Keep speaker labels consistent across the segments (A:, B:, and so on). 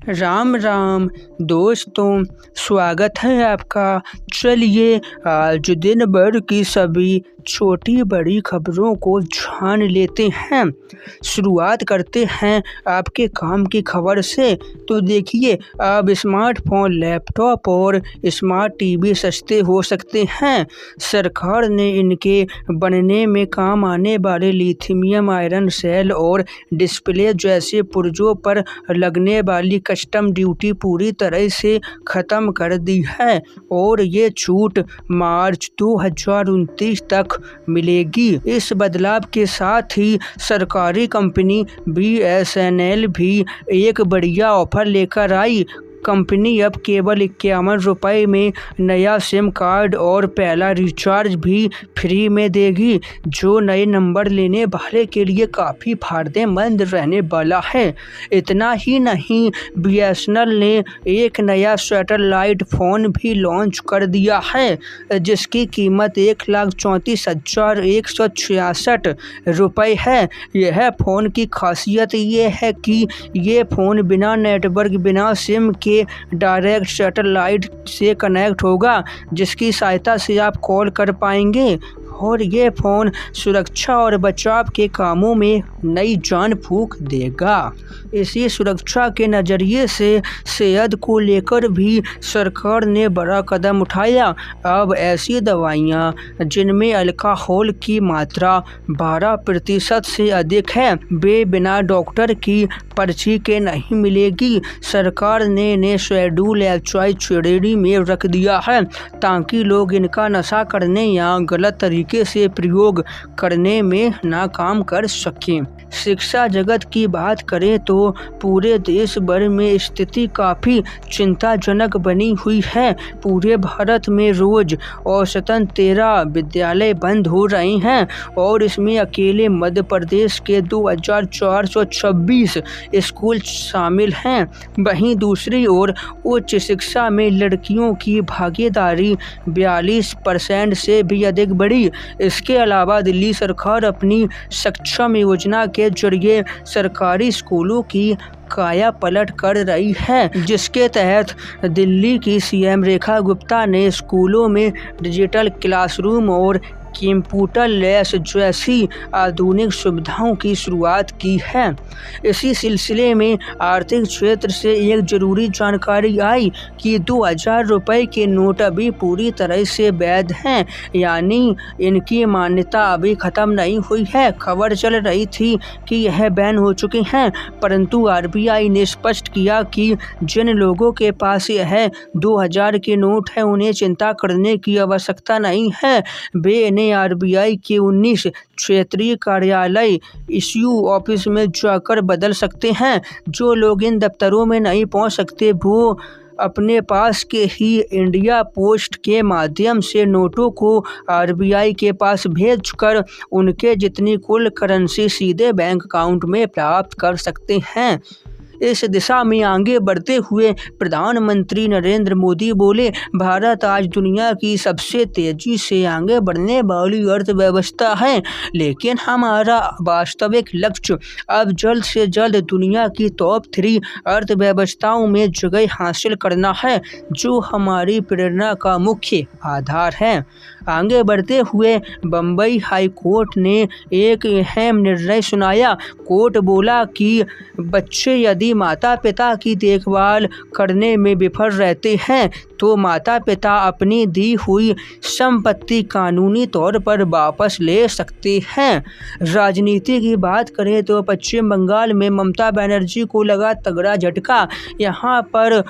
A: राम राम दोस्तों, स्वागत है आपका। चलिए आज दिन भर की सभी छोटी बड़ी खबरों को जान लेते हैं। शुरुआत करते हैं आपके काम की खबर से। तो देखिए, अब स्मार्टफोन, लैपटॉप और स्मार्ट टीवी सस्ते हो सकते हैं। सरकार ने इनके बनने में काम आने वाले लिथियम आयरन सेल और डिस्प्ले जैसे पुर्जों पर लगने वाली कस्टम ड्यूटी पूरी तरह से ख़त्म कर दी है और ये छूट मार्च 2029 तक मिलेगी। इस बदलाव के साथ ही सरकारी कंपनी BSNL भी एक बढ़िया ऑफर लेकर आई। कंपनी अब केवल 51 रुपये में नया सिम कार्ड और पहला रिचार्ज भी फ्री में देगी, जो नए नंबर लेने वाले के लिए काफ़ी फायदेमंद रहने वाला है। इतना ही नहीं, BSNL ने एक नया सैटेलाइट फ़ोन भी लॉन्च कर दिया है, जिसकी कीमत 1,34,166 रुपये है। यह फ़ोन की खासियत ये है कि ये फ़ोन बिना नेटवर्क, बिना सिम के डायरेक्ट सैटेलाइट से कनेक्ट होगा, जिसकी सहायता से आप कॉल कर पाएंगे और ये फ़ोन सुरक्षा और बचाव के कामों में नई जान फूंक देगा। इसी सुरक्षा के नज़रिए से सेहत को लेकर भी सरकार ने बड़ा कदम उठाया। अब ऐसी दवाइयाँ जिनमें अल्कोहल की मात्रा 12% से अधिक है, वे बिना डॉक्टर की पर्ची के नहीं मिलेगी। सरकार ने इन्हें शेड्यूल HI श्रेणी में रख दिया है, ताकि लोग इनका नशा करने या गलत तरीके से प्रयोग करने में नाकाम कर सकें। शिक्षा जगत की बात करें तो पूरे देश भर में स्थिति काफ़ी चिंताजनक बनी हुई है। पूरे भारत में रोज औसतन 13 विद्यालय बंद हो रहे हैं और इसमें अकेले मध्य प्रदेश के 2426 स्कूल शामिल हैं। वहीं दूसरी ओर उच्च शिक्षा में लड़कियों की भागीदारी 42% से भी अधिक बढ़ी। इसके अलावा दिल्ली सरकार अपनी सक्षम योजना के जरिए सरकारी स्कूलों की काया पलट कर रही है, जिसके तहत दिल्ली की CM रेखा गुप्ता ने स्कूलों में डिजिटल क्लासरूम और कंप्यूटर लैब जैसी आधुनिक सुविधाओं की शुरुआत की है। इसी सिलसिले में आर्थिक क्षेत्र से एक जरूरी जानकारी आई कि 2000 रुपये के नोट अभी पूरी तरह से वैध हैं, यानी इनकी मान्यता अभी ख़त्म नहीं हुई है। खबर चल रही थी कि यह बैन हो चुके हैं, परंतु RBI ने स्पष्ट किया कि जिन लोगों के पास यह 2000 के नोट हैं, उन्हें चिंता करने की आवश्यकता नहीं है। वे इन्हें RBI के 19 क्षेत्रीय कार्यालय इश्यू ऑफिस में जाकर बदल सकते हैं। जो लोग इन दफ्तरों में नहीं पहुंच सकते, वो अपने पास के ही इंडिया पोस्ट के माध्यम से नोटों को RBI के पास भेजकर उनके जितनी कुल करेंसी सीधे बैंक अकाउंट में प्राप्त कर सकते हैं। इस दिशा में आगे बढ़ते हुए प्रधानमंत्री नरेंद्र मोदी बोले, भारत आज दुनिया की सबसे तेजी से आगे बढ़ने वाली अर्थव्यवस्था है, लेकिन हमारा वास्तविक लक्ष्य अब जल्द से जल्द दुनिया की टॉप 3 अर्थव्यवस्थाओं में जगह हासिल करना है, जो हमारी प्रेरणा का मुख्य आधार है। आगे बढ़ते हुए बम्बई हाई कोर्ट ने एक अहम निर्णय सुनाया। कोर्ट बोला कि बच्चे यदि माता पिता की देखभाल करने में विफल रहते हैं, तो माता पिता अपनी दी हुई संपत्ति कानूनी तौर पर वापस ले सकते हैं। राजनीति की बात करें तो पश्चिम बंगाल में ममता बनर्जी को लगा तगड़ा झटका। यहाँ पर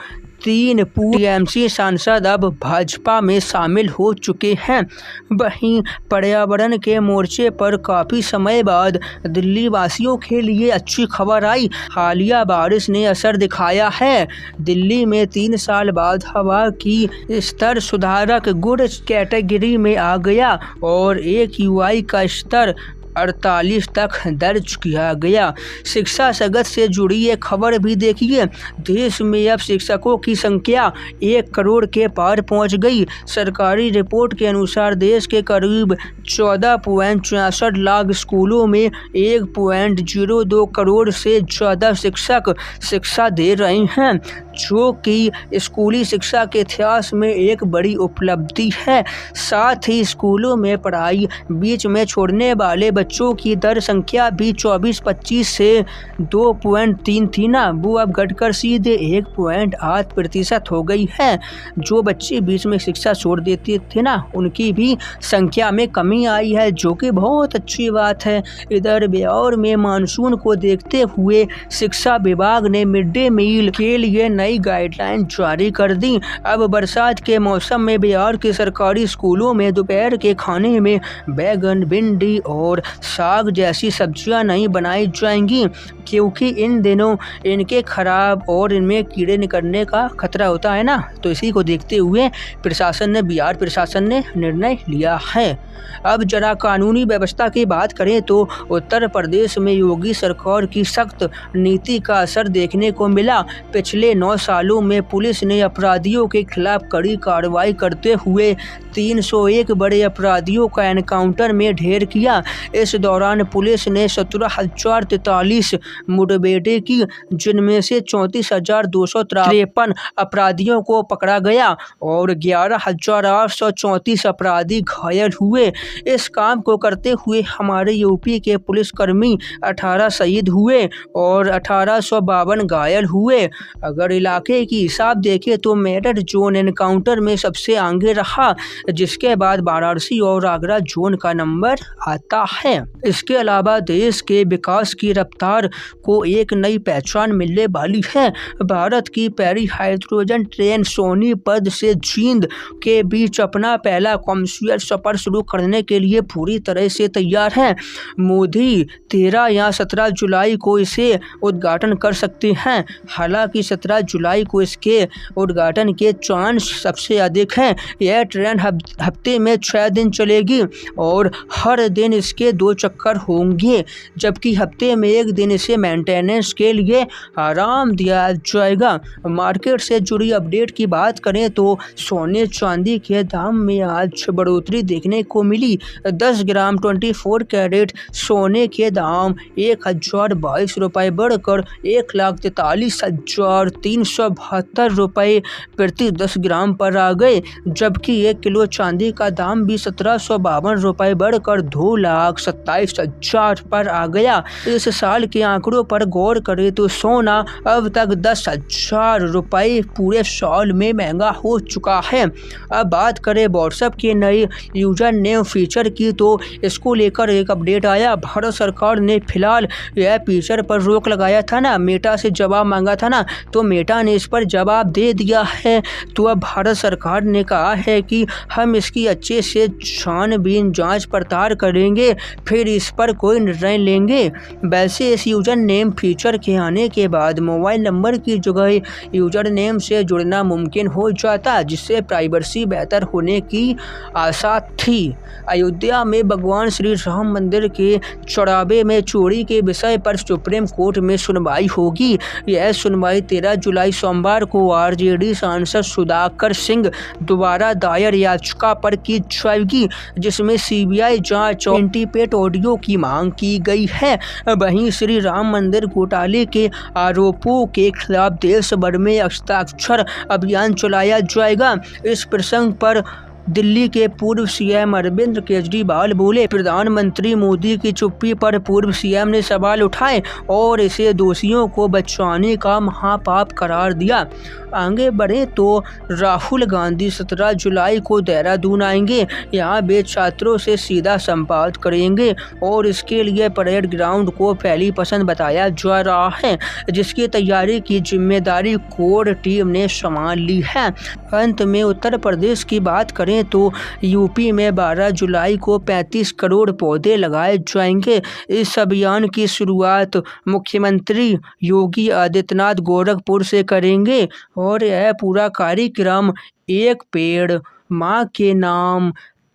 A: 3 पूर्व TMC सांसद अब भाजपा में शामिल हो चुके हैं। वहीं पर्यावरण के मोर्चे पर काफ़ी समय बाद दिल्ली वासियों के लिए अच्छी खबर आई। हालिया बारिश ने असर दिखाया है। दिल्ली में 3 साल बाद हवा की स्तर सुधारक गुड कैटेगरी में आ गया और AQI का स्तर 48 तक दर्ज किया गया। शिक्षा जगत से जुड़ी एक खबर भी देखिए। देश में अब शिक्षकों की संख्या 1 करोड़ के पार पहुंच गई। सरकारी रिपोर्ट के अनुसार देश के करीब 14.64 लाख स्कूलों में 1.02 करोड़ से ज़्यादा शिक्षक शिक्षा दे रहे हैं, जो कि स्कूली शिक्षा के इतिहास में एक बड़ी उपलब्धि है। साथ ही स्कूलों में पढ़ाई बीच में छोड़ने वाले बच्चों की दर संख्या भी 24-25 से 2.3 थी ना, वो अब घटकर सीधे 1.8% हो गई है। जो बच्चे बीच में शिक्षा छोड़ देते थे ना, उनकी भी संख्या में कमी आई है, जो कि बहुत अच्छी बात है। इधर बिहार में मानसून को देखते हुए शिक्षा विभाग ने मिड डे मील के लिए नई गाइडलाइन जारी कर दी। अब बरसात के मौसम में बिहार के सरकारी स्कूलों में दोपहर के खाने में बैगन, भिंडी और साग जैसी सब्जियां नहीं बनाई जाएंगी, क्योंकि इन दिनों इनके खराब और इनमें कीड़े निकलने का खतरा होता है ना। तो इसी को देखते हुए बिहार प्रशासन ने निर्णय लिया है। अब जरा कानूनी व्यवस्था की बात करें तो उत्तर प्रदेश में योगी सरकार की सख्त नीति का असर देखने को मिला। पिछले 9 सालों में पुलिस ने अपराधियों के खिलाफ कड़ी कार्रवाई करते हुए 301 बड़े अपराधियों का एनकाउंटर में ढेर किया। इस दौरान पुलिस ने 17,043 मुठभेड़ें की, जिनमें से 34,253 अपराधियों को पकड़ा गया और 11,834 अपराधी घायल हुए। इस काम को करते हुए हमारे यूपी के पुलिसकर्मी 18 शहीद हुए और 1852 घायल हुए। अगर इलाके की हिसाब देखें तो मेरठ जोन एनकाउंटर में सबसे आगे रहा, जिसके बाद वाराणसी और आगरा जोन का नंबर आता है। इसके अलावा देश के विकास की रफ्तार को एक नई पहचान मिलने वाली है। भारत की पहली हाइड्रोजन ट्रेन सोनीपत से जींद के बीच अपना पहला कॉमर्शियल सफर शुरू करने के लिए पूरी तरह से तैयार है। मोदी 13 या 17 जुलाई को इसे उद्घाटन कर सकते हैं। हालांकि 17 जुलाई को इसके उद्घाटन के चांस सबसे अधिक हैं। यह ट्रेन हफ्ते में 6 दिन चलेगी और हर दिन इसके 2 चक्कर होंगे, जबकि हफ्ते में 1 दिन इसे मेंटेनेंस के लिए आराम दिया जाएगा। मार्केट से जुड़ी अपडेट की बात करें तो सोने चांदी के दाम में आज बढ़ोतरी देखने को मिली। 10 ग्राम 24 कैरेट सोने के दाम 1,022 रुपये बढ़कर 1,43,372 रुपये प्रति 10 ग्राम पर आ गए, जबकि 1 किलो चांदी का दाम भी 1,752 रुपये बढ़कर 2,27,000 पर आ गया। इस साल के आंकड़ों पर गौर करें तो सोना अब तक 10,000 रुपये पूरे साल में महंगा हो चुका है। अब बात करें व्हाट्सएप के नए यूजर नेम फीचर की, तो इसको लेकर एक अपडेट आया। भारत सरकार ने फिलहाल यह फीचर पर रोक लगाया था ना, मेटा से जवाब मांगा था ना, तो मेटा ने इस पर जवाब दे दिया है। तो अब भारत सरकार ने कहा है कि हम इसकी अच्छे से छानबीन जांच पड़ताल करेंगे, फिर इस पर कोई निर्णय लेंगे। वैसे इस यूजर नेम फीचर के आने के बाद मोबाइल नंबर की जगह यूजर नेम से जुड़ना मुमकिन हो जाता, जिससे प्राइवेसी बेहतर होने की आशा थी। अयोध्या में भगवान श्री राम मंदिर के चौराहे में चोरी के विषय पर सुप्रीम कोर्ट में सुनवाई होगी। यह सुनवाई 13 जुलाई सोमवार को आरजेडी सांसद सुधाकर सिंह द्वारा दायर याचिका पर की जाएगी, जिसमें सीबीआई जांच और इंटीपेट ऑडियो की मांग की गई है। वहीं श्री राम मंदिर घोटाले के आरोपों के खिलाफ देश भर में हस्ताक्षर अभियान चलाया जाएगा। इस प्रसंग पर दिल्ली के पूर्व सीएम अरविंद केजरीवाल बोले, प्रधानमंत्री मोदी की चुप्पी पर पूर्व सीएम ने सवाल उठाए और इसे दोषियों को बचाने का महापाप करार दिया। आगे बढ़े तो राहुल गांधी 17 जुलाई को देहरादून आएंगे। यहाँ वे छात्रों से सीधा संवाद करेंगे और इसके लिए परेड ग्राउंड को पहली पसंद बताया जा रहा है, जिसकी तैयारी की जिम्मेदारी कोर टीम ने संभाल ली है। अंत में उत्तर प्रदेश की बात करें तो यूपी में 12 जुलाई को 35 करोड़ पौधे लगाए जाएंगे। इस अभियान की शुरुआत मुख्यमंत्री योगी आदित्यनाथ गोरखपुर से करेंगे और यह पूरा कार्यक्रम एक पेड़ मां के नाम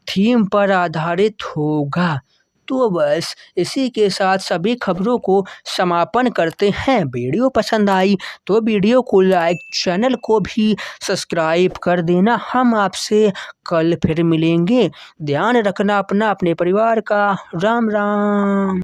A: थीम पर आधारित होगा। तो बस इसी के साथ सभी खबरों को समापन करते हैं। वीडियो पसंद आई तो वीडियो को लाइक, चैनल को भी सब्सक्राइब कर देना। हम आपसे कल फिर मिलेंगे। ध्यान रखना अपना, अपने परिवार का। राम राम।